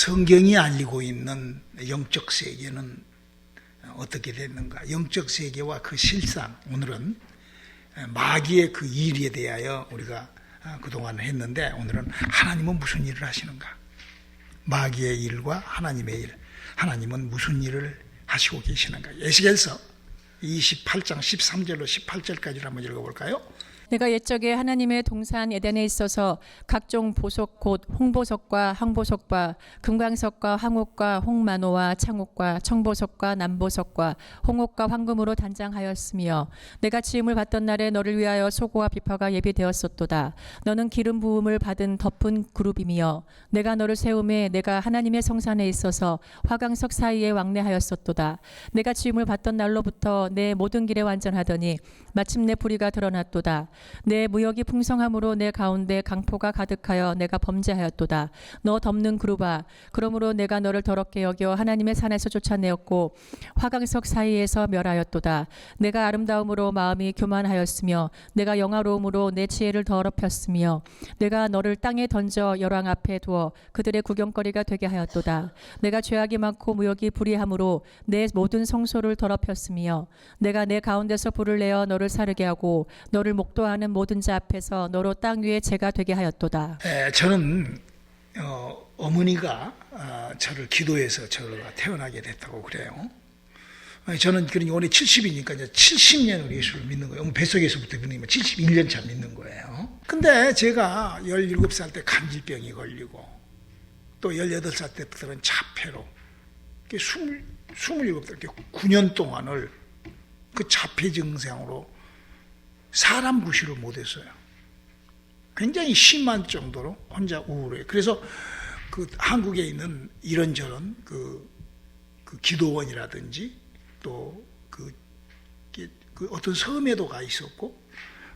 성경이 알리고 있는 영적 세계는 어떻게 됐는가? 영적 세계와 그 실상, 오늘은 마귀의 그 일에 대하여 우리가 그동안 했는데, 오늘은 하나님은 무슨 일을 하시는가? 마귀의 일과 하나님의 일, 하나님은 무슨 일을 하시고 계시는가? 에스겔서 28장 13절로 18절까지를 한번 읽어볼까요? 내가 옛적에 하나님의 동산 에덴에 있어서 각종 보석 곧 홍보석과 황보석과 금광석과 황옥과 홍만호와 창옥과 청보석과 남보석과 홍옥과 황금으로 단장하였으며 내가 지음을 받던 날에 너를 위하여 소고와 비파가 예비되었었도다. 너는 기름 부음을 받은 덮은 그룹이며 내가 너를 세움에 내가 하나님의 성산에 있어서 화강석 사이에 왕래하였었도다. 내가 지음을 받던 날로부터 내 모든 길에 완전하더니 마침내 불의가 드러났도다. 내 무역이 풍성함으로 내 가운데 강포가 가득하여 내가 범죄하였도다. 너 덮는 그루바, 그러므로 내가 너를 더럽게 여겨 하나님의 산에서 쫓아내었고 화강석 사이에서 멸하였도다. 내가 아름다움으로 마음이 교만하였으며 내가 영화로움으로 내 지혜를 더럽혔으며 내가 너를 땅에 던져 열왕 앞에 두어 그들의 구경거리가 되게 하였도다. 내가 죄악이 많고 무역이 불의함으로 내 모든 성소를 더럽혔으며 내가 내 가운데서 불을 내어 너를 사르게 하고 너를 목도하는 모든 자 앞에서 너로 땅 위에 죄가 되게 하였도다. 저는 어머니가 저를 기도해서 저가 태어나게 됐다고 그래요. 저는 그러니까 올해 70이니까 이제 70년을 예수를 믿는 거예요. 뱃속에서부터 믿는 거면 71년 차 믿는 거예요. 근데 제가 17살 때 간질병이 걸리고 또 18살 때부터는 자폐로 27살 9년 동안을 그 자폐 증상으로 사람 구실을 못했어요. 굉장히 심한 정도로 혼자 우울해요. 그래서 그 한국에 있는 이런저런 그 기도원이라든지 또 그 어떤 섬에도 가 있었고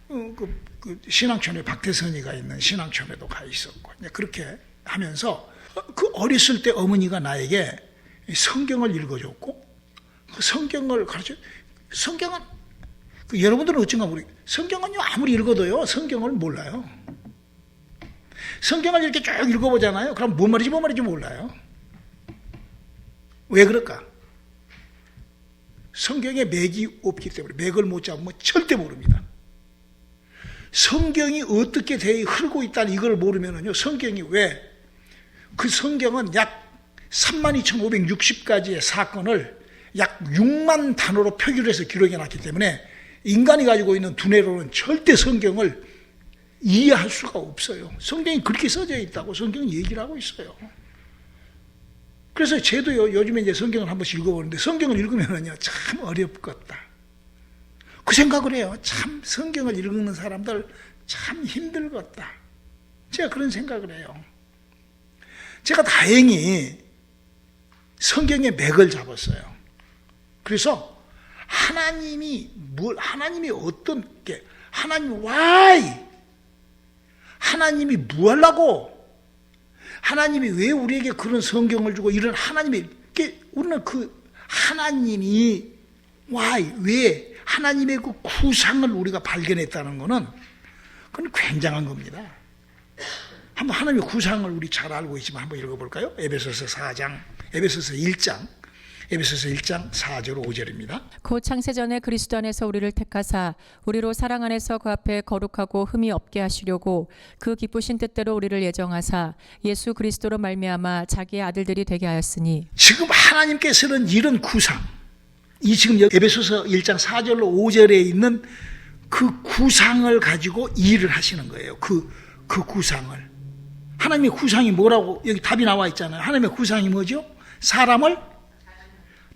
그 신앙촌에 박태선이가 있는 신앙촌에도 가 있었고, 그렇게 하면서 그 어렸을 때 어머니가 나에게 성경을 읽어줬고 그 성경을 가르쳐. 성경은 여러분들은 어쩐가 모르겠어요. 성경은요, 아무리 읽어도요 성경을 몰라요. 성경을 이렇게 쭉 읽어보잖아요. 그럼 뭔 말인지 몰라요. 왜 그럴까? 성경에 맥이 없기 때문에, 맥을 못 잡으면 절대 모릅니다. 성경이 어떻게 흐르고 있다는 이걸 모르면은요, 성경이 왜, 그 성경은 약 32,560가지의 사건을 약 6만 단어로 표기를 해서 기록해 놨기 때문에 인간이 가지고 있는 두뇌로는 절대 성경을 이해할 수가 없어요. 성경이 그렇게 써져 있다고 성경은 얘기를 하고 있어요. 그래서 저도요, 요즘에 이제 성경을 한 번씩 읽어보는데, 성경을 읽으면은요, 참 어렵겠다. 그 생각을 해요. 참 성경을 읽는 사람들 참 힘들겠다. 제가 그런 생각을 해요. 제가 다행히 성경의 맥을 잡았어요. 그래서 하나님이 어떤 게, 하나님 why? 하나님이 뭐 하려고? 하나님이 왜 우리에게 그런 성경을 주고 이런 우리는 그 하나님이 why? 왜? 하나님의 그 구상을 우리가 발견했다는 것은 그건 굉장한 겁니다. 한번 하나님의 구상을 우리 잘 알고 있지만 한번 읽어볼까요? 에베소서 1장 4절 5절입니다. 곧 창세전에 그리스도 안에서 우리를 택하사 우리로 사랑 안에서 그 앞에 거룩하고 흠이 없게 하시려고 그 기쁘신 뜻대로 우리를 예정하사 예수 그리스도로 말미암아 자기의 아들들이 되게 하였으니. 지금 하나님께서는 이런 구상, 이 지금 에베소서 1장 4절로 5절에 있는 그 구상을 가지고 일을 하시는 거예요. 그 구상을. 하나님의 구상이 뭐라고 여기 답이 나와 있잖아요. 하나님의 구상이 뭐죠? 사람을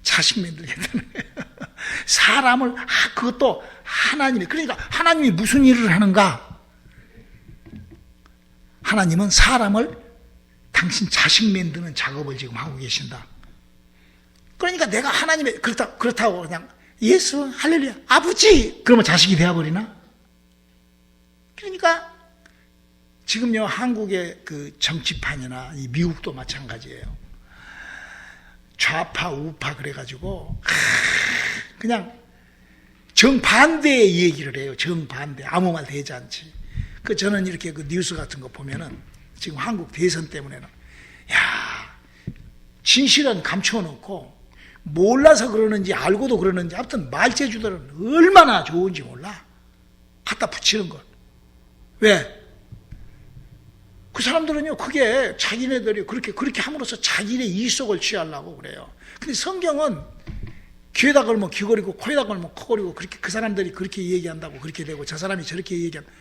자식 만들겠다는 거예요. 사람을, 그것도 하나님이, 그러니까 하나님이 무슨 일을 하는가? 하나님은 사람을 당신 자식 만드는 작업을 지금 하고 계신다. 그러니까 내가 하나님의, 그렇다고 그냥 예수, 할렐루야, 아버지! 그러면 자식이 되어버리나? 그러니까 지금요, 한국의 그 정치판이나 이 미국도 마찬가지예요. 좌파 우파 그래가지고 그냥 정반대의 얘기를 해요. 정반대. 아무 말 되지 않지. 저는 이렇게 그 뉴스 같은 거 보면은 지금 한국 대선 때문에는 진실은 감춰놓고 몰라서 그러는지 알고도 그러는지 아무튼 말재주들은 얼마나 좋은지 몰라. 갖다 붙이는 것. 왜? 그 사람들은요, 그게 자기네들이 그렇게 함으로써 자기네 이속을 취하려고 그래요. 근데 성경은 귀에다 걸면 귀걸이고 코에다 걸면 코걸이고 그렇게 그 사람들이 그렇게 얘기한다고 그렇게 되고 저 사람이 저렇게 얘기한다.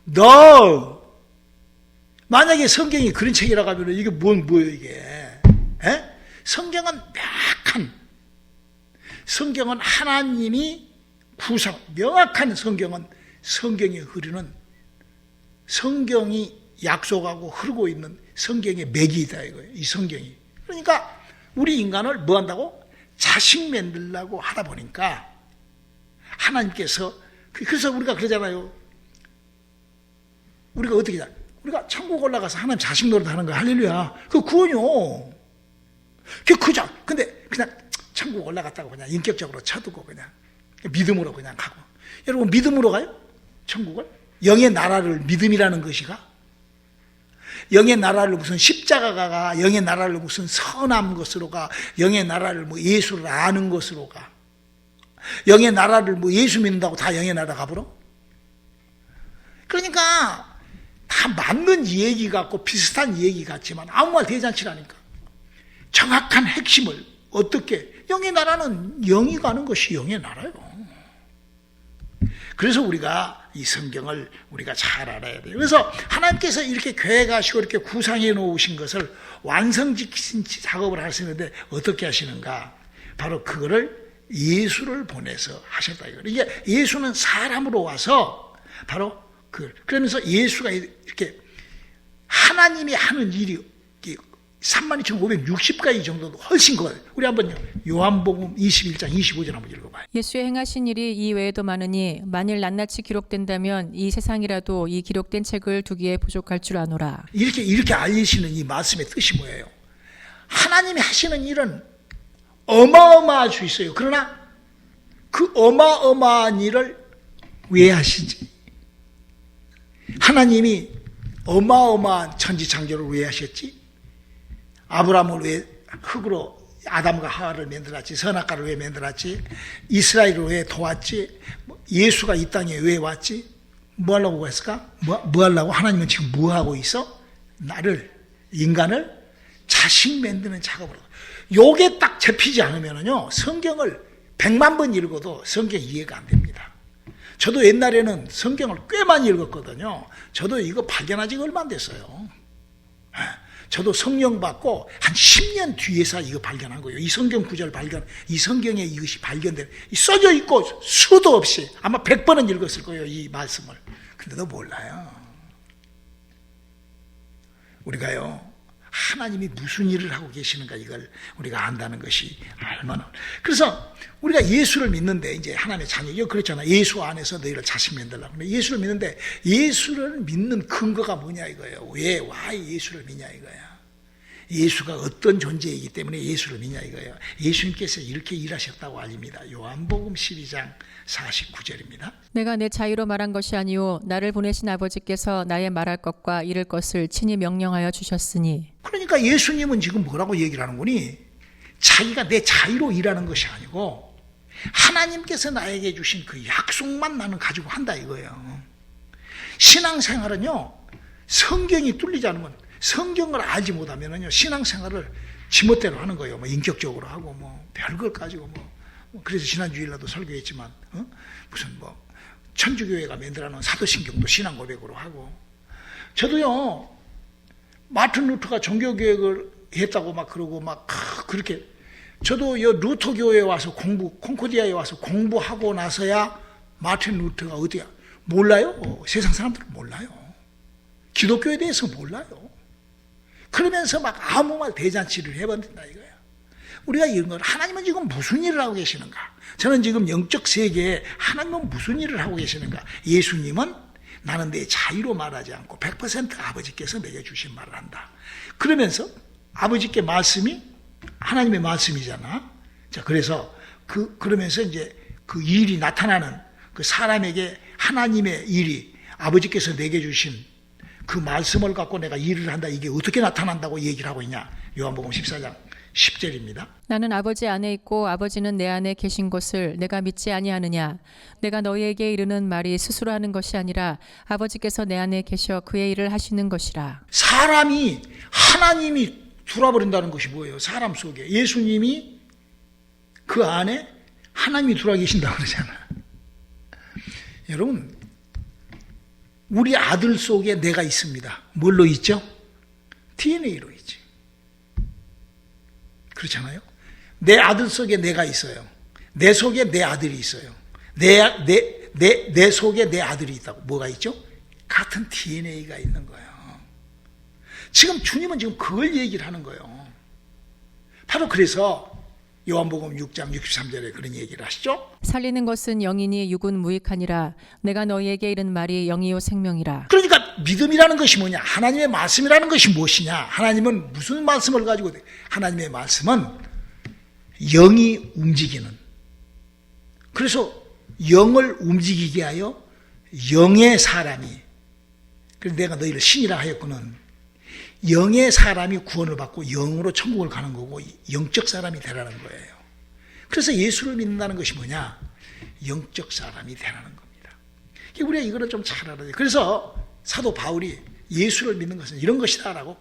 너 만약에 성경이 그런 책이라고 하면 이게 뭐예요 이게? 에? 성경은 명확한 성경은 하나님이 명확한 성경은 성경이 흐르는 성경이 약속하고 흐르고 있는 성경의 맥이다 이거예요. 이 성경이. 그러니까 우리 인간을 뭐 한다고? 자식 만들려고 하다 보니까 하나님께서 그래서 우리가 그러잖아요. 우리가 어떻게 해? 우리가 천국 올라가서 하나님 자식 노릇 하는 거야. 할렐루야. 그거 구원이요. 그죠. 근데 그냥 천국 올라갔다고 그냥 인격적으로 쳐두고 그냥 믿음으로 그냥 가고. 여러분 믿음으로 가요? 천국을? 영의 나라를 믿음이라는 것이가? 영의 나라를 무슨 십자가가 가, 영의 나라를 무슨 선한 것으로 가, 영의 나라를 뭐 예수를 아는 것으로 가, 영의 나라를 뭐 예수 믿는다고 다 영의 나라 가버려? 그러니까 다 맞는 얘기 같고 비슷한 얘기 같지만 아무 말 대잔치라니까. 정확한 핵심을 어떻게 영의 나라는 영이 가는 것이 영의 나라예요. 그래서 우리가 이 성경을 우리가 잘 알아야 돼요. 그래서 하나님께서 이렇게 계획하시고 이렇게 구상해 놓으신 것을 완성지키신 작업을 하시는데 어떻게 하시는가? 바로 그거를 예수를 보내서 하셨다 이거예요. 이게 예수는 사람으로 와서 바로 그러면서 예수가 이렇게 하나님이 하는 일이 32,560가지 정도도 훨씬 거예요. 우리 한번요. 요한복음 21장 25절 한번 읽어봐요. 예수의 행하신 일이 이 외에도 많으니 만일 낱낱이 기록된다면 이 세상이라도 이 기록된 책을 두기에 부족할 줄 아노라. 이렇게 알리시는 이 말씀의 뜻이 뭐예요? 하나님이 하시는 일은 어마어마할 수 있어요. 그러나 그 어마어마한 일을 왜 하시지? 하나님이 어마어마한 천지창조를 왜 하셨지? 아브라함을 왜 흙으로 아담과 하와를 만들었지? 선악과를 왜 만들었지? 이스라엘을 왜 도왔지? 예수가 이 땅에 왜 왔지? 뭐 하려고 했을까? 뭐 하려고? 하나님은 지금 뭐 하고 있어? 인간을 자식 만드는 작업을 하고. 요게 딱 잡히지 않으면요, 성경을 100만 번 읽어도 성경 이해가 안 됩니다. 저도 옛날에는 성경을 꽤 많이 읽었거든요. 저도 이거 발견한 지가 얼마 안 됐어요. 저도 성령 받고 한 10년 뒤에서 이거 발견한 거예요. 이 성경 구절 이 성경에 이것이 발견된, 써져 있고 수도 없이 아마 100번은 읽었을 거예요, 이 말씀을. 근데도 몰라요. 우리가요, 하나님이 무슨 일을 하고 계시는가 이걸 우리가 안다는 것이 얼마나. 그래서 우리가 예수를 믿는데 이제 하나님의 자녀, 그렇잖아. 예수 안에서 너희를 자식 만들라고. 근데 예수를 믿는데 예수를 믿는 근거가 뭐냐 이거예요. 왜 예수를 믿냐 이거야. 예수가 어떤 존재이기 때문에 예수를 믿냐 이거예요. 예수님께서 이렇게 일하셨다고 알립니다. 요한복음 12장 49절입니다. 내가 내 자유로 말한 것이 아니오 나를 보내신 아버지께서 나의 말할 것과 이를 것을 친히 명령하여 주셨으니. 그러니까 예수님은 지금 뭐라고 얘기를 하는 거니? 자기가 내 자유로 일하는 것이 아니고 하나님께서 나에게 주신 그 약속만 나는 가지고 한다 이거예요. 신앙생활은요, 성경이 뚫리지 않으면, 성경을 알지 못하면요, 신앙생활을 지멋대로 하는 거예요. 뭐 인격적으로 하고 뭐 별걸 가지고 그래서 지난주일날도 설교했지만 무슨 천주교회가 만들어놓은 사도신경도 신앙 고백으로 하고. 저도요, 마틴 루터가 종교개혁을 했다고 막 그러고 그렇게, 저도 루터 교회에 와서 콩코디아에 와서 공부하고 나서야 마틴 루터가 어디야 몰라요. 세상 사람들은 몰라요. 기독교에 대해서 몰라요. 그러면서 아무 말 대잔치를 해버린다 이거야. 우리가 이런 걸, 하나님은 지금 무슨 일을 하고 계시는가? 저는 지금 영적 세계에 하나님은 무슨 일을 하고 계시는가? 예수님은 나는 내 자유로 말하지 않고 100% 아버지께서 내게 주신 말을 한다. 그러면서 아버지께 말씀이 하나님의 말씀이잖아. 자, 그래서 그러면서 이제 그 일이 나타나는, 그 사람에게 하나님의 일이 아버지께서 내게 주신 그 말씀을 갖고 내가 일을 한다. 이게 어떻게 나타난다고 얘기를 하고 있냐? 요한복음 14장 10절입니다. 나는 아버지 안에 있고 아버지는 내 안에 계신 것을 내가 믿지 아니하느냐. 내가 너희에게 이르는 말이 스스로 하는 것이 아니라 아버지께서 내 안에 계셔 그의 일을 하시는 것이라. 사람이 하나님이 들어버린다는 것이 뭐예요? 사람 속에 예수님이 그 안에 하나님이 들어와 계신다고 그러잖아. 여러분, 우리 아들 속에 내가 있습니다. 뭘로 있죠? DNA로 있지. 그렇잖아요. 내 아들 속에 내가 있어요. 내 속에 내 아들이 있어요. 내 속에 내 아들이 있다고. 뭐가 있죠? 같은 DNA가 있는 거예요. 지금 주님은 지금 그걸 얘기를 하는 거예요. 바로 그래서 요한복음 6장 63절에 그런 얘기를 하시죠. 살리는 것은 영이니 육은 무익하니라. 내가 너희에게 이른 말이 영이요 생명이라. 그러니까 믿음이라는 것이 뭐냐? 하나님의 말씀이라는 것이 무엇이냐? 하나님은 무슨 말씀을 가지고 하나님의 말씀은 영이 움직이는, 그래서 영을 움직이게 하여 영의 사람이, 그래서 내가 너희를 신이라 하였거든. 영의 사람이 구원을 받고 영으로 천국을 가는 거고 영적 사람이 되라는 거예요. 그래서 예수를 믿는다는 것이 뭐냐? 영적 사람이 되라는 겁니다. 우리가 이거를 좀 잘 알아야 돼요. 그래서 사도 바울이 예수를 믿는 것은 이런 것이다라고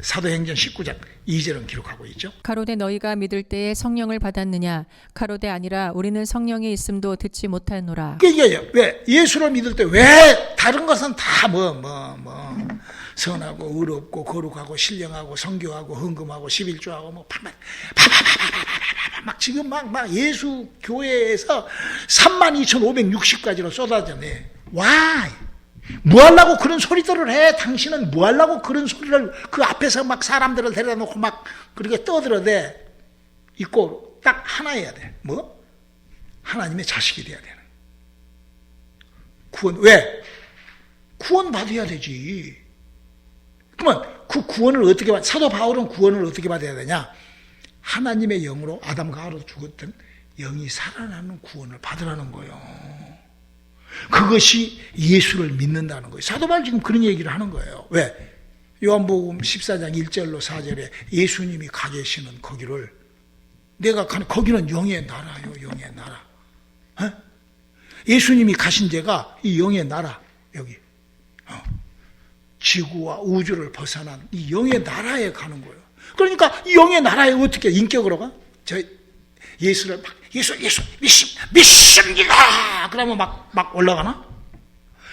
사도행전 19장 2절은 기록하고 있죠. 가로되 너희가 믿을 때에 성령을 받았느냐. 가로되 아니라 우리는 성령이 있음도 듣지 못하노라. 그러니까 왜 예수를 믿을 때 왜 다른 것은 다 선하고 의롭고 거룩하고 신령하고 성교하고 헌금하고 11조하고 막 지금 막 예수 교회에서 32,560가지로 쏟아졌네. 와, 뭐 하려고 그런 소리들을 해? 당신은 뭐 하려고 그런 소리를 그 앞에서 막 사람들을 데려다 놓고 막 그렇게 떠들어대 있고 딱 하나 해야 돼. 뭐? 하나님의 자식이 돼야 되는. 구원. 왜? 구원 받아야 되지. 그러면 그 구원을 어떻게 받? 사도 바울은 구원을 어떻게 받아야 되냐? 하나님의 영으로 아담과 하와로 죽었던 영이 살아나는 구원을 받으라는 거예요. 그것이 예수를 믿는다는 거예요. 사도 바울 지금 그런 얘기를 하는 거예요. 왜? 요한복음 14장 1절로 4절에 예수님이 가 계시는 거기를 내가 가는 거기는 영의 나라요. 영의 나라. 에? 예수님이 가신 데가 이 영의 나라 여기. 지구와 우주를 벗어난 이 영의 나라에 가는 거예요. 그러니까 이 영의 나라에 어떻게 인격으로 가? 예수를 막 예수 믿습니다. 그러면 막 올라가나?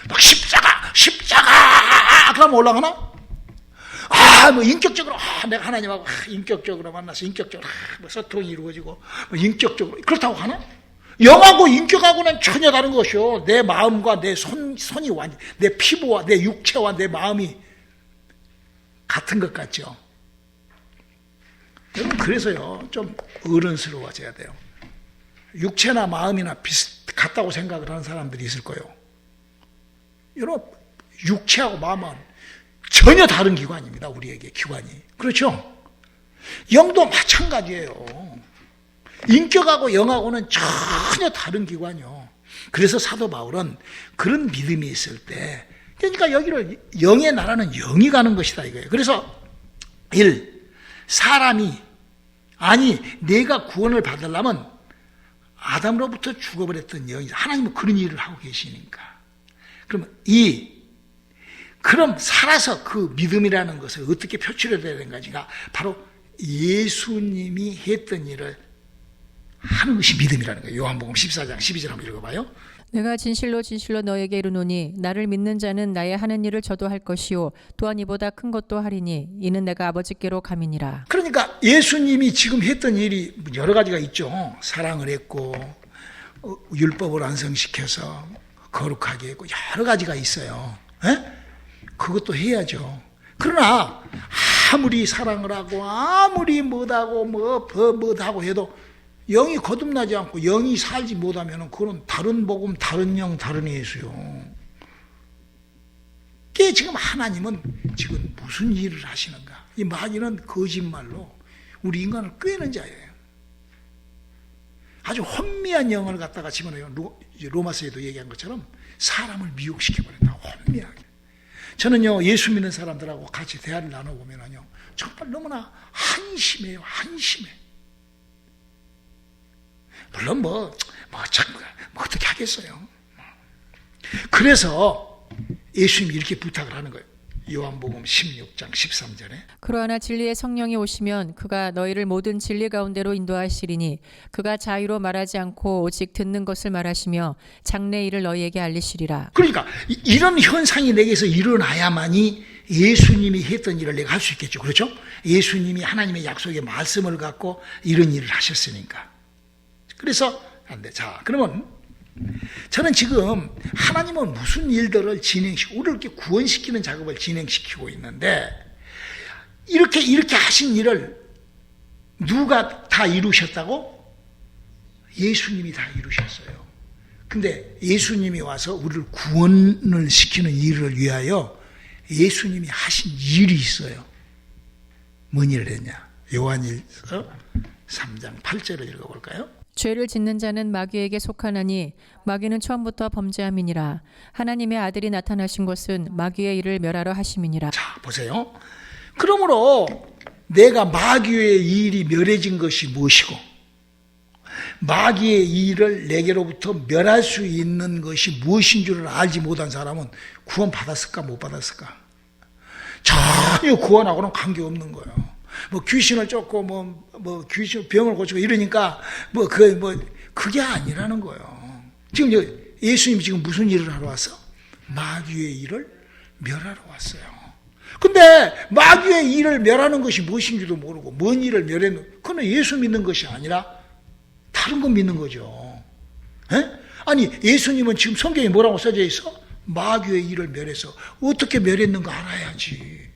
막 십자가 그러면 올라가나? 뭐 인격적으로 내가 하나님하고 인격적으로 만나서 인격적으로 뭐 소통이 이루어지고 뭐 인격적으로 그렇다고 하나? 영하고 인격하고는 전혀 다른 것이요. 내 마음과 내 손이 완전 내 피부와 내 육체와 내 마음이 같은 것 같죠. 여러분 그래서요 좀 어른스러워져야 돼요. 육체나 마음이나 같다고 생각을 하는 사람들이 있을 거예요. 여러분 육체하고 마음은 전혀 다른 기관입니다. 우리에게 기관이. 그렇죠? 영도 마찬가지예요. 인격하고 영하고는 전혀 다른 기관이요. 그래서 사도 바울은 그런 믿음이 있을 때 그러니까 여기를 영의 나라는 영이 가는 것이다 이거예요. 그래서 사람이 내가 구원을 받으려면 아담으로부터 죽어버렸던 영이 하나님은 그런 일을 하고 계시니까 그러면 그럼 살아서 그 믿음이라는 것을 어떻게 표출해야 되는가가 바로 예수님이 했던 일을 하는 것이 믿음이라는 거예요. 요한복음 14장 12절 한번 읽어봐요. 내가 진실로 진실로 너에게 이르노니 나를 믿는 자는 나의 하는 일을 저도 할 것이요 또한 이보다 큰 것도 하리니 이는 내가 아버지께로 감이니라. 그러니까 예수님이 지금 했던 일이 여러 가지가 있죠. 사랑을 했고 율법을 완성시켜서 거룩하게 했고 여러 가지가 있어요. 그것도 해야죠. 그러나 아무리 사랑을 하고 아무리 뭐하고 뭐하고 해도 영이 거듭나지 않고 영이 살지 못하면 그건 다른 복음, 다른 영, 다른 예수요. 그게 지금 하나님은 지금 무슨 일을 하시는가? 이 마귀는 거짓말로 우리 인간을 꿰는 자예요. 아주 혼미한 영을 갖다가 집어넣어요. 로마서에도 얘기한 것처럼 사람을 미혹시켜버린다. 혼미하게. 저는요 예수 믿는 사람들하고 같이 대화를 나눠보면요 정말 너무나 한심해요. 한심해. 물론 어떻게 하겠어요. 그래서 예수님이 이렇게 부탁을 하는 거예요. 요한복음 16장 13절에 그러나 진리의 성령이 오시면 그가 너희를 모든 진리 가운데로 인도하시리니 그가 자유로 말하지 않고 오직 듣는 것을 말하시며 장래 일을 너희에게 알리시리라. 그러니까 이런 현상이 내게서 일어나야만이 예수님이 했던 일을 내가 할 수 있겠죠. 그렇죠? 예수님이 하나님의 약속의 말씀을 갖고 이런 일을 하셨으니까. 그래서 안 돼. 자, 그러면 저는 지금 하나님은 무슨 일들을 진행시키고 우리를 이렇게 구원시키는 작업을 진행시키고 있는데 이렇게 하신 일을 누가 다 이루셨다고? 예수님이 다 이루셨어요. 근데 예수님이 와서 우리를 구원을 시키는 일을 위하여 예수님이 하신 일이 있어요. 뭔 일을 했냐? 요한일서 3장 8절을 읽어볼까요? 죄를 짓는 자는 마귀에게 속하나니 마귀는 처음부터 범죄함이니라. 하나님의 아들이 나타나신 것은 마귀의 일을 멸하러 하심이니라. 자, 보세요. 그러므로 내가 마귀의 일이 멸해진 것이 무엇이고 마귀의 일을 내게로부터 멸할 수 있는 것이 무엇인 줄을 알지 못한 사람은 구원 받았을까 못 받았을까? 전혀 구원하고는 관계없는 거예요. 귀신을 쫓고 귀신 병을 고치고 이러니까 그게 아니라는 거예요. 지금 예수님이 지금 무슨 일을 하러 왔어? 마귀의 일을 멸하러 왔어요. 근데 마귀의 일을 멸하는 것이 무엇인지도 모르고 뭔 일을 멸했는 그건 예수 믿는 것이 아니라 다른 거 믿는 거죠. 에? 아니 예수님은 지금 성경에 뭐라고 써져 있어? 마귀의 일을 멸해서 어떻게 멸했는가 알아야지.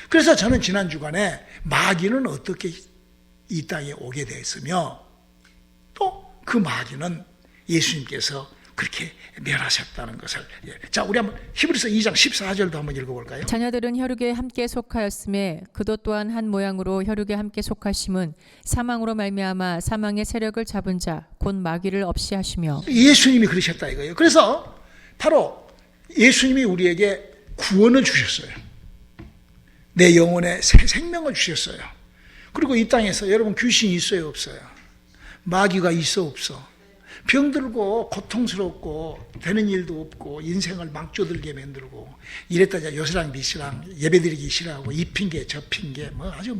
그래서 저는 지난 주간에 마귀는 어떻게 이 땅에 오게 됐으며 또 그 마귀는 예수님께서 그렇게 멸하셨다는 것을. 자, 우리 한번 히브리서 2장 14절도 한번 읽어볼까요? 자녀들은 혈육에 함께 속하였음에 그도 또한 한 모양으로 혈육에 함께 속하심은 사망으로 말미암아 사망의 세력을 잡은 자 곧 마귀를 없이 하시며. 예수님이 그러셨다 이거예요. 그래서 바로 예수님이 우리에게 구원을 주셨어요. 내 영혼에 새 생명을 주셨어요. 그리고 이 땅에서 여러분 귀신이 있어요 없어요? 마귀가 있어 없어? 병들고 고통스럽고 되는 일도 없고 인생을 망조들게 만들고 이랬다 요새랑 미시랑 예배드리기 싫어하고 이 핑계 저 핑계 아주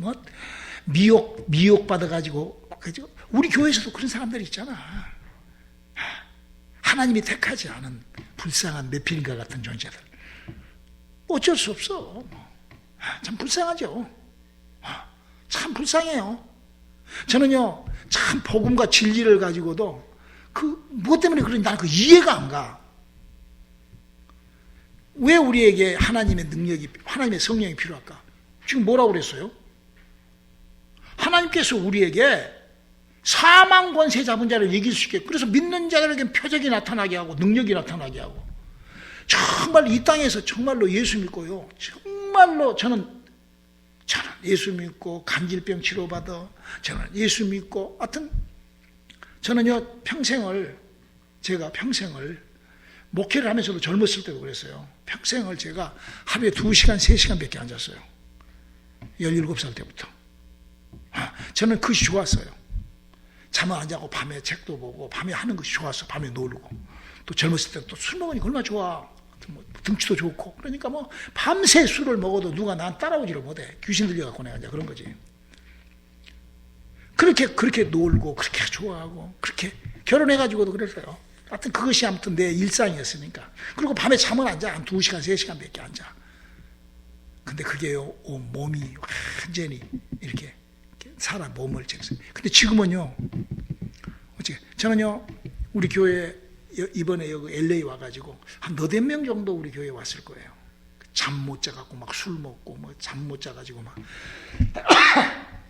미혹 받아가지고 그죠? 우리 교회에서도 그런 사람들이 있잖아. 하나님이 택하지 않은 불쌍한 메필인과 같은 존재들. 어쩔 수 없어. 참 불쌍하죠. 참 불쌍해요. 저는요, 참 복음과 진리를 가지고도 무엇 때문에 그런지 나는 이해가 안 가. 왜 우리에게 하나님의 능력이, 하나님의 성령이 필요할까? 지금 뭐라고 그랬어요? 하나님께서 우리에게 사망 권세 잡은 자를 이길 수 있게, 그래서 믿는 자들에게 표적이 나타나게 하고 능력이 나타나게 하고, 정말 이 땅에서 정말로 예수 믿고요, 정말로 저는 예수 믿고 간질병 치료받아, 저는 예수 믿고, 하여튼 저는요 제가 평생을 목회를 하면서도 젊었을 때도 그랬어요. 평생을 제가 하루에 2시간 3시간밖에 안 잤어요. 17살 때부터. 저는 그것이 좋았어요. 잠을 안 자고 밤에 책도 보고 밤에 하는 것이 좋았어. 밤에 놀고 또 젊었을 때 또 술 먹으니까 얼마나 좋아. 등치도 좋고. 그러니까 밤새 술을 먹어도 누가 난 따라오지를 못해. 귀신 들려갖고 내가 이제 그런 거지. 그렇게 놀고 그렇게 좋아하고 그렇게 결혼해가지고도 그랬어요. 하여튼 그것이 아무튼 내 일상이었으니까. 그리고 밤에 잠을 안 자. 한 2시간 3시간밖에 안 자. 근데 그게요 몸이 완전히 이렇게 사람 몸을 쟀어요. 근데 지금은요 어떻게 저는요 우리 교회 이번에 여기 LA 와가지고 한 너댓 명 정도 우리 교회에 왔을 거예요. 잠 못 자갖고 막 술 먹고 잠 못 자가지고 막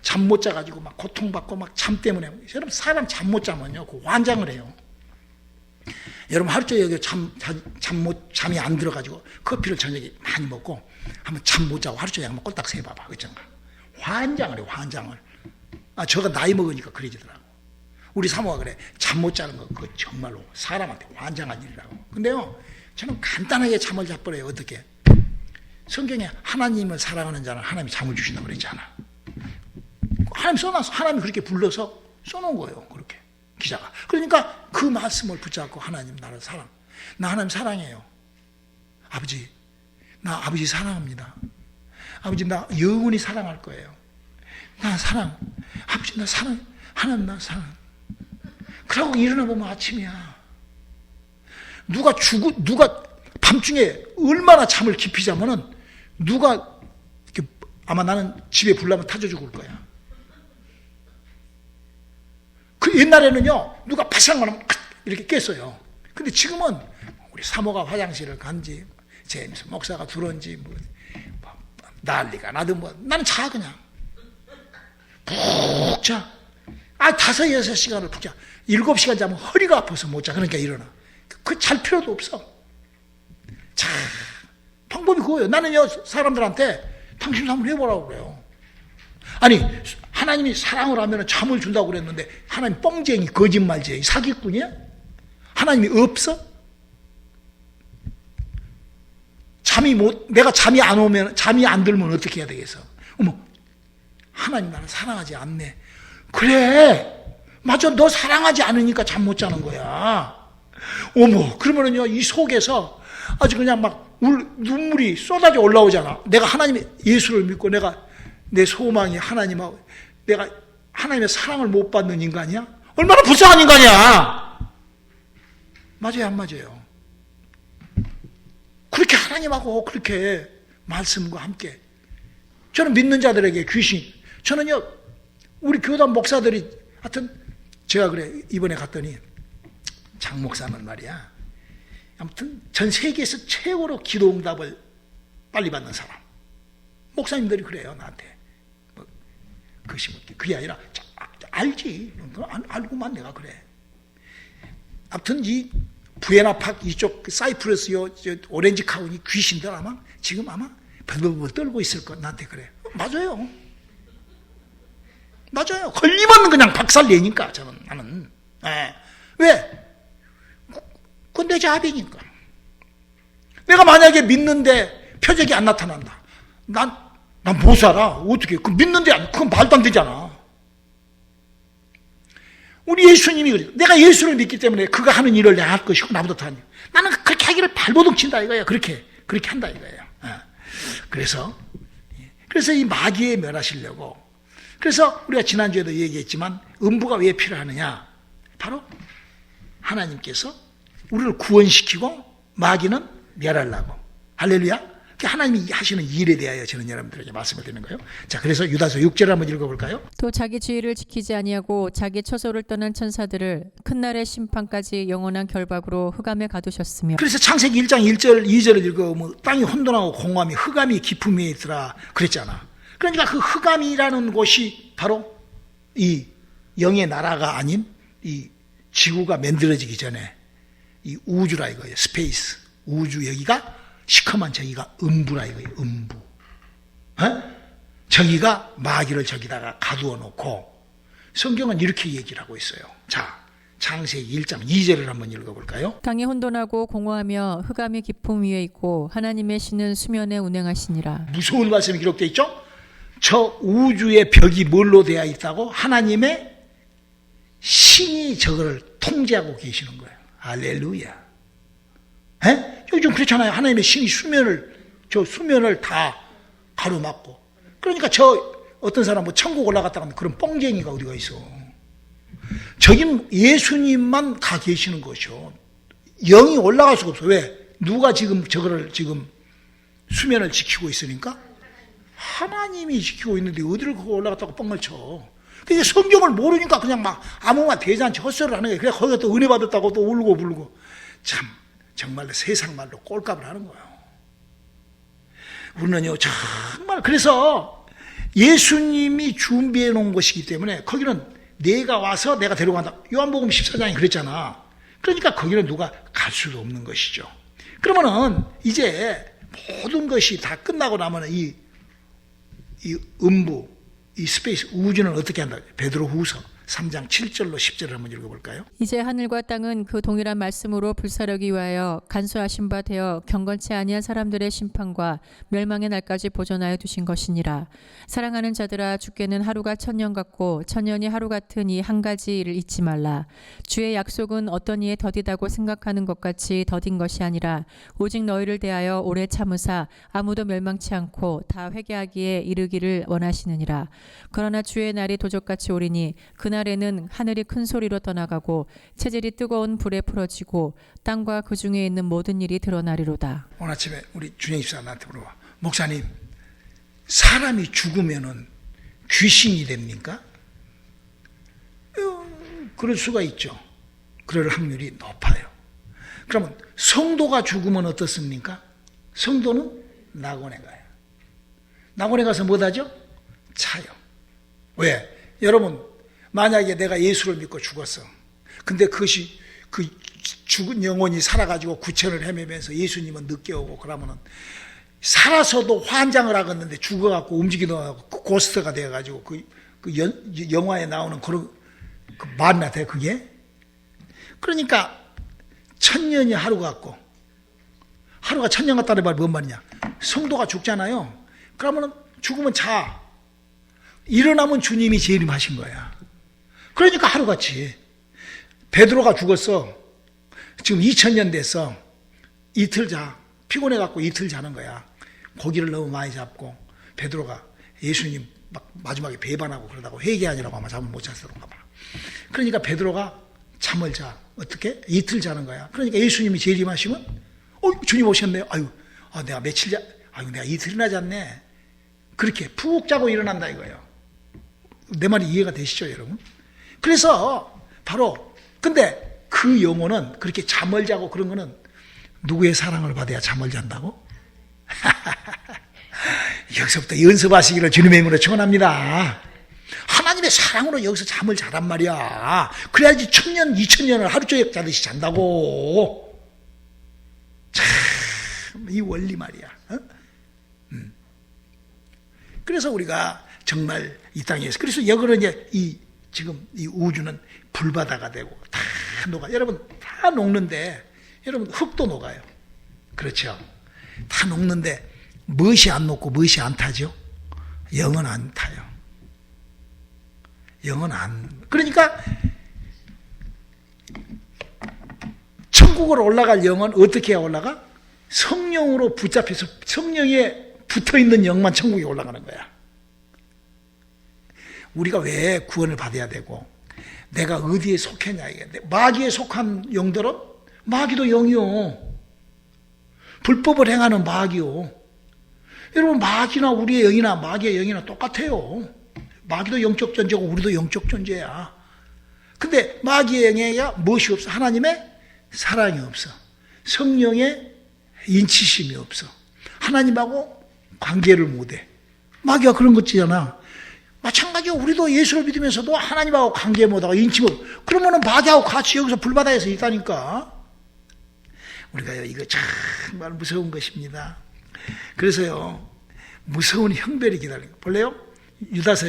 잠 못 자가지고 막 고통받고 막 잠 때문에. 여러분 사람 잠 못 자면요 그 환장을 해요. 여러분 하루 종일 여기 잠이 안 들어가지고 커피를 저녁에 많이 먹고 한번 잠 못 자고 하루 종일 한번 꼴딱 새봐봐. 그렇잖아. 환장을 해요. 환장을. 저가 나이 먹으니까 그러지더라고. 우리 사모가 그래. 잠 못 자는 거 그거 정말로 사람한테 환장한 일이라고. 근데요 저는 간단하게 잠을 자버려요. 어떻게? 성경에 하나님을 사랑하는 자는 하나님이 잠을 주신다고 그랬잖아. 하나님 써놨어. 하나님이 그렇게 불러서 써놓은 거예요. 그렇게 기자가. 그러니까 그 말씀을 붙잡고 하나님 나를 사랑. 나 하나님 사랑해요. 아버지, 나 아버지 사랑합니다. 아버지, 나 영원히 사랑할 거예요. 나 사랑. 아버지, 나 사랑. 하나님, 나 사랑. 그러고 일어나 보면 아침이야. 누가 밤중에 얼마나 잠을 깊이 자면은 누가 이렇게 아마 나는 집에 불나면 타져 죽을 거야. 그 옛날에는요, 누가 바싹만 하면 이렇게 깼어요. 근데 지금은 우리 사모가 화장실을 간지, 제임스 목사가 들어온지, 뭐, 난리가 나도 뭐, 나는 자, 그냥. 푹 자. 5-6시간을 푹 자. 7시간 자면 허리가 아파서 못 자. 그러니까 일어나. 그 잘 필요도 없어. 자, 방법이 그거예요. 나는요, 사람들한테 당신 한번 해보라고 그래요. 아니, 하나님이 사랑을 하면 잠을 준다고 그랬는데, 하나님 뻥쟁이, 거짓말쟁이, 사기꾼이야? 하나님이 없어? 내가 잠이 안 들면 어떻게 해야 되겠어? 어머, 하나님 나를 사랑하지 않네. 그래, 맞아, 너 사랑하지 않으니까 잠 못 자는 거야. 어머, 그러면은요, 이 속에서 아주 그냥 막 눈물이 쏟아져 올라오잖아. 내가 하나님의 예수를 믿고 내 소망이 하나님하고 내가 하나님의 사랑을 못 받는 인간이야? 얼마나 불쌍한 인간이야! 맞아요, 안 맞아요? 그렇게 하나님하고 그렇게 말씀과 함께. 저는 믿는 자들에게 저는요, 우리 교단 목사들이, 하여튼, 제가 그래, 이번에 갔더니, 장 목사는 말이야. 아무튼, 전 세계에서 최고로 기도 응답을 빨리 받는 사람. 목사님들이 그래요, 나한테. 뭐, 그게 아니라, 알지. 알고만 내가 그래. 아무튼, 이, 부에나팍 이쪽 사이프러스 오렌지 카운티 귀신들 지금 아마 벌벌벌 떨고 있을 것 나한테 그래. 맞아요. 걸리면 그냥 박살 내니까 나는. 왜? 그건 내 자비니까. 내가 만약에 믿는데 표적이 안 나타난다. 난 못 살아. 어떻게? 그 믿는데 그건 말도 안 되잖아. 우리 예수님이 그래요. 내가 예수를 믿기 때문에 그가 하는 일을 내가 할 것이고 나보다 더 하니. 나는 그렇게 하기를 발버둥 친다 이거예요. 그렇게 한다 이거예요. 그래서 이 마귀에 멸하시려고. 그래서 우리가 지난주에도 얘기했지만 음부가 왜 필요하느냐. 바로 하나님께서 우리를 구원시키고 마귀는 멸하려고. 할렐루야. 하나님이 하시는 일에 대하여 저는 여러분들에게 말씀을 드리는 거예요. 자, 그래서 유다서 6절을 한번 읽어볼까요? 또 자기 주의를 지키지 아니하고 자기 처소를 떠난 천사들을 큰 날의 심판까지 영원한 결박으로 흑암에 가두셨으며. 그래서 창세기 1장 1절 2절을 읽어보면 땅이 혼돈하고 공허함이 흑암이 깊음 위에 있더라 그랬잖아. 그러니까 그 흑암이라는 곳이 바로 이 영의 나라가 아닌 이 지구가 만들어지기 전에 이 우주라 이거예요. 스페이스. 우주 여기가 시커먼 저기가 음부라 이거예요. 음부. 저기가 마귀를 저기다가 가두어 놓고 성경은 이렇게 얘기를 하고 있어요. 자, 창세기 1장 2절을 한번 읽어볼까요? 땅이 혼돈하고 공허하며 흑암이 깊음 위에 있고 하나님의 신은 수면에 운행하시니라. 무서운 말씀이 기록되어 있죠? 저 우주의 벽이 뭘로 되어 있다고? 하나님의 신이 저거를 통제하고 계시는 거예요. 할렐루야. 요즘 그렇잖아요. 하나님의 신이 수면을 다 가로막고. 그러니까 어떤 사람 천국 올라갔다 가면 그런 뻥쟁이가 어디가 있어. 저긴 예수님만 가 계시는 것이요. 영이 올라갈 수가 없어. 왜? 누가 저거를 수면을 지키고 있으니까? 하나님이 지키고 있는데 어디를 그거 올라갔다고 뻥을 쳐. 근데 성경을 모르니까 그냥 막 아무 말 대잔치 헛소리를 하는 거예요. 그래 거기가 또 은혜 받았다고 또 울고 불고. 참. 정말로 세상 말로 꼴값을 하는 거예요. 우리는요, 정말, 그래서 예수님이 준비해 놓은 것이기 때문에 거기는 내가 와서 내가 데려간다. 요한복음 14장이 그랬잖아. 그러니까 거기는 누가 갈 수도 없는 것이죠. 그러면은 이제 모든 것이 다 끝나고 나면은 이 음부, 이 스페이스, 우주는 어떻게 한다? 베드로 후서 3장 7절로 10절을 한번 읽어볼까요? 이제 하늘과 땅은 그 동일한 말씀으로 불사르기 위하여 간수하신 바 되어 경건치 아니한 사람들의 심판과 멸망의 날까지 보존하여 두신 것이니라. 사랑하는 자들아, 주께는 하루가 천년 같고 천년이 하루 같은 이 한 가지를 잊지 말라. 주의 약속은 어떤 이에 더디다고 생각하는 것 같이 더딘 것이 아니라 오직 너희를 대하여 오래 참으사 아무도 멸망치 않고 다 회개하기에 이르기를 원하시느니라. 그러나 주의 날이 도적같이 오리니 그날에는 하늘이 큰 소리로 떠나가고 체질이 뜨거운 불에 풀어지고 땅과 그 중에 있는 모든 일이 드러나리로다. 오늘 아침에 우리 준영 집사 나한테 물어봐. 목사님, 사람이 죽으면은 귀신이 됩니까? 그럴 수가 있죠. 그럴 확률이 높아요. 그러면 성도가 죽으면 어떻습니까? 성도는 낙원에 가요. 낙원에 가서 뭐하죠? 차요. 왜? 여러분, 만약에 내가 예수를 믿고 죽었어. 근데 그것이 그 죽은 영혼이 살아가지고 구천을 헤매면서 예수님은 늦게 오고 그러면은 살아서도 환장을 하겠는데 죽어갖고 움직이다가 고스트가 되어가지고 영화에 나오는 그런 그 말이나 돼 그게? 그러니까 천년이 하루 같고 하루가 천년 같다는 말이 뭔 말이냐? 성도가 죽잖아요. 그러면 죽으면 자. 일어나면 주님이 재림하신 거야. 그러니까 하루같이. 베드로가 죽었어. 지금 2000년 됐어. 이틀 자. 피곤해갖고 이틀 자는 거야. 고기를 너무 많이 잡고 베드로가 예수님 막 마지막에 배반하고 그러다가 회개하느라고 아마 잠을 못 잤어 그런가 봐. 그러니까 베드로가 잠을 자. 어떻게? 이틀 자는 거야. 그러니까 예수님이 재림하시면 주님 오셨네요. 내가 며칠 내가 이틀이나 잤네. 그렇게 푹 자고 일어난다 이거예요. 내 말이 이해가 되시죠, 여러분? 그래서 바로 근데 그 영혼은 그렇게 잠을 자고 그런 거는 누구의 사랑을 받아야 잠을 잔다고? 여기서부터 연습하시기를 주님의 이름으로 축원합니다. 하나님의 사랑으로 여기서 잠을 자란 말이야. 그래야지 1000년, 2000년을 하루저녁 자듯이 잔다고. 참, 이 원리 말이야. 그래서 우리가 정말 이 땅에서, 그래서 여기는 이제 지금 이 우주는 불바다가 되고 다 녹아. 여러분, 다 녹는데, 여러분, 흙도 녹아요. 그렇죠? 다 녹는데, 무엇이 안 녹고 무엇이 안 타죠? 영은 안 타요. 영은 그러니까, 천국으로 올라갈 영은 어떻게 해야 올라가? 성령으로 붙잡혀서 성령에 붙어있는 영만 천국에 올라가는 거야. 우리가 왜 구원을 받아야 되고 내가 어디에 속했냐 이게. 마귀에 속한 영들은 마귀도 영이요. 불법을 행하는 마귀요. 여러분 마귀나 우리의 영이나 마귀의 영이나 똑같아요. 마귀도 영적 존재고 우리도 영적 존재야. 근데 마귀의 영에야 무엇이 없어? 하나님의 사랑이 없어. 성령의 인치심이 없어. 하나님하고 관계를 못해. 마귀가 그런 것이잖아. 마찬가지로 우리도 예수를 믿으면서도 하나님하고 관계 못하고 인치 못. 그러면은 마귀하고 같이 여기서 불바다에서 있다니까. 우리가 이거 정말 무서운 것입니다. 그래서요, 무서운 형벌이 기다리는 거. 볼래요? 유다서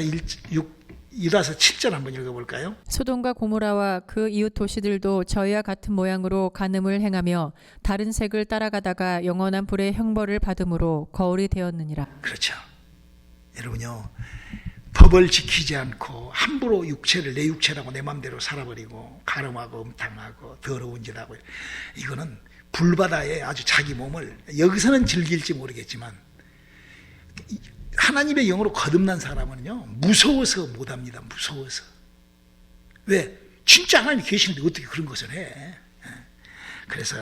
7절 한번 읽어볼까요? 소돔과 고모라와 그 이웃 도시들도 저희와 같은 모양으로 간음을 행하며 다른 색을 따라가다가 영원한 불의 형벌을 받음으로 거울이 되었느니라. 그렇죠. 여러분요, 법을 지키지 않고 함부로 내 육체라고 내 마음대로 살아버리고 가늠하고 음탕하고 더러운 짓 하고, 이거는 불바다에 아주 자기 몸을 여기서는 즐길지 모르겠지만 하나님의 영으로 거듭난 사람은요, 무서워서 못합니다. 무서워서. 왜? 진짜 하나님이 계시는데 어떻게 그런 것을 해? 그래서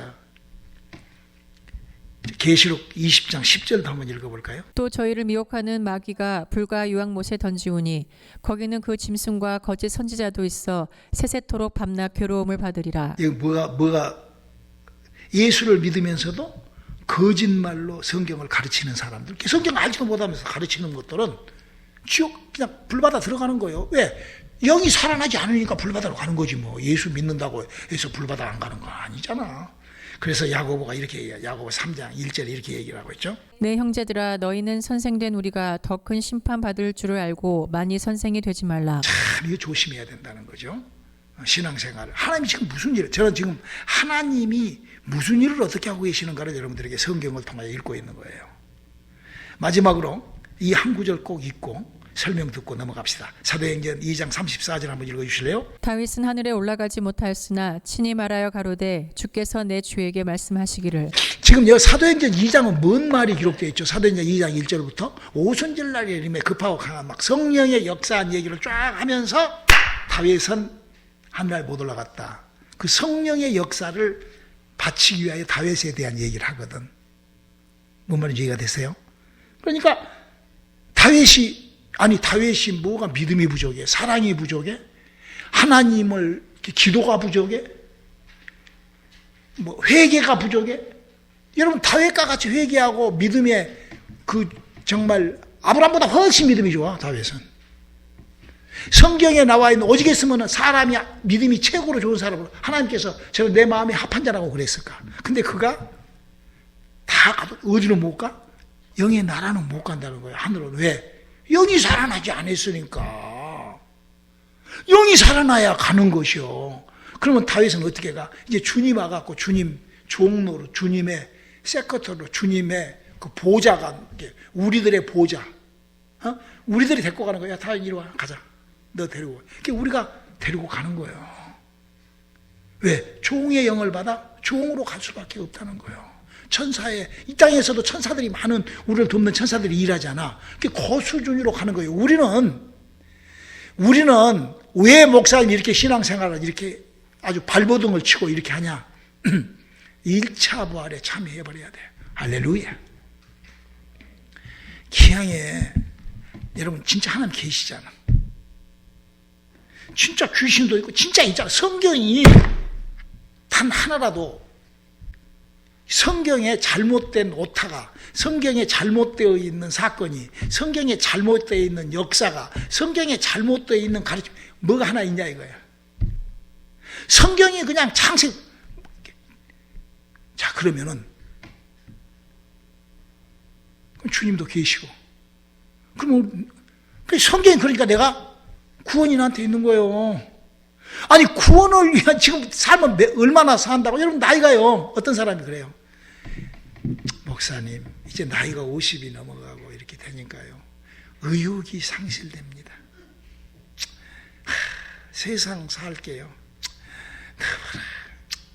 계시록 20장 10절도 한번 읽어볼까요? 또 저희를 미혹하는 마귀가 불과 유황못에 던지우니 거기는 그 짐승과 거짓 선지자도 있어 세세토록 밤낮 괴로움을 받으리라. 여기 뭐가 예수를 믿으면서도 거짓말로 성경을 가르치는 사람들, 성경 알지도 못하면서 가르치는 것들은 지옥 그냥 불바다 들어가는 거예요. 왜? 영이 살아나지 않으니까 불바다로 가는 거지 뭐. 예수 믿는다고 해서 불바다 안 가는 거 아니잖아. 그래서 야고보가 이렇게 얘기해요. 야고보 3장 1절에 이렇게 얘기를 하고 있죠. 내 형제들아 너희는 선생된 우리가 더 큰 심판 받을 줄을 알고 많이 선생이 되지 말라. 참 이거 조심해야 된다는 거죠. 신앙생활. 하나님이 지금 무슨 일을, 저는 지금 하나님이 무슨 일을 어떻게 하고 계시는가를 여러분들에게 성경을 통하여 읽고 있는 거예요. 마지막으로 이 한 구절 꼭 읽고 설명 듣고 넘어갑시다. 사도행전 2장 34절 한번 읽어주실래요? 다윗은 하늘에 올라가지 못하였으나 친히 말하여 가로되 주께서 내 주에게 말씀하시기를. 지금 여기 사도행전 2장은 뭔 말이 기록되어 있죠? 사도행전 2장 1절부터 오순절날 예림에 급하고 강한 막 성령의 역사한 얘기를 쫙 하면서 다윗은 하늘에 못 올라갔다. 그 성령의 역사를 바치기 위하여 다윗에 대한 얘기를 하거든. 뭔 말인지 이해가 되세요? 그러니까 다윗이 뭐가 믿음이 부족해? 사랑이 부족해? 하나님을 기도가 부족해? 뭐 회개가 부족해? 여러분 다윗과 같이 회개하고 믿음에 그 정말 아브라함보다 훨씬 믿음이 좋아. 다윗은 성경에 나와 있는 오직 했으면 사람이 믿음이 최고로 좋은 사람으로 하나님께서 저는 내 마음에 합한 자라고 그랬을까? 근데 그가 다 가도 어디로 못 가? 영의 나라는 못 간다는 거예요. 하늘은. 왜? 영이 살아나지 않았으니까. 영이 살아나야 가는 것이요. 그러면 다윗은 어떻게 가? 이제 주님 와갖고 주님 종로로, 주님의 세커터로, 주님의 그 보좌가, 우리들의 보좌. 우리들이 데리고 가는 거야. 다윗 이리 와. 가자. 너 데리고. 우리가 데리고 가는 거예요. 왜? 종의 영을 받아 종으로 갈 수밖에 없다는 거예요. 천사의, 이 땅에서도 천사들이 많은, 우리를 돕는 천사들이 일하잖아. 그 수준으로 가는 거예요. 우리는 왜 목사님이 이렇게 신앙생활을 이렇게 아주 발버둥을 치고 이렇게 하냐? 1차 부활에 참여해버려야 돼. 할렐루야. 기왕에 여러분 진짜 하나님 계시잖아. 진짜 귀신도 있고 진짜 있잖아. 성경이 단 하나라도 성경에 잘못된 오타가, 성경에 잘못되어 있는 사건이, 성경에 잘못되어 있는 역사가, 성경에 잘못되어 있는 가르침, 뭐가 하나 있냐 이거야. 성경이 그냥 창세. 자, 그러면은 그럼 주님도 계시고, 그럼 성경이 그러니까 내가 구원이 나한테 있는 거예요. 아니 구원을 위한 지금 삶은 얼마나 산다고. 여러분 나이가요, 어떤 사람이 그래요. 목사님 이제 나이가 50이 넘어가고 이렇게 되니까요 의욕이 상실됩니다. 세상 살게요.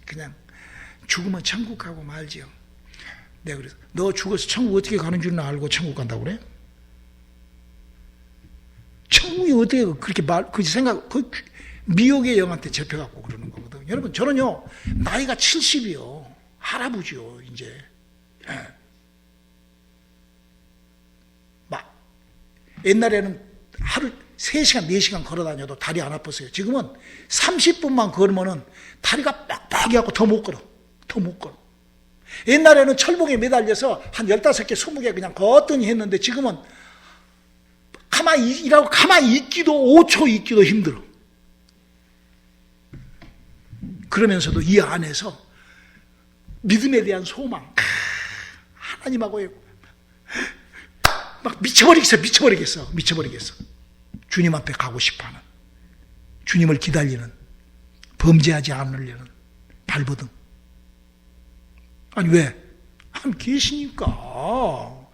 그냥 죽으면 천국 가고 말지요. 내가 그래서 너 죽어서 천국 어떻게 가는 줄은 알고 천국 간다고 그래? 천국이 어떻게 그렇게 그 생각, 그 미혹의 영한테 잡혀갖고 그러는 거거든. 여러분 저는요 나이가 70이요 할아버지요 이제. 막 옛날에는 하루 3시간 4시간 걸어 다녀도 다리 안 아팠어요. 지금은 30분만 걸으면은 다리가 빡빡해갖고 더 못 걸어. 옛날에는 철봉에 매달려서 한 15개 20개 그냥 거뜬히 했는데 지금은 가만히 일하고 가만히 있기도 5초 있기도 힘들어. 그러면서도 이 안에서 믿음에 대한 소망, 하나님하고 막 미쳐버리겠어. 주님 앞에 가고 싶어하는, 주님을 기다리는, 범죄하지 않으려는 발버둥. 아니 왜? 하나님 계시니까.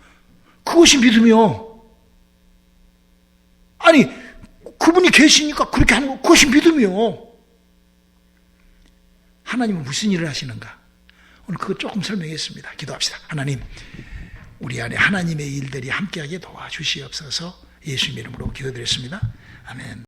그것이 믿음이요. 아니 그분이 계시니까 그렇게 하는 거, 그것이 믿음이요. 하나님은 무슨 일을 하시는가? 오늘 그거 조금 설명했습니다. 기도합시다. 하나님, 우리 안에 하나님의 일들이 함께하게 도와주시옵소서. 예수님 이름으로 기도드렸습니다. 아멘.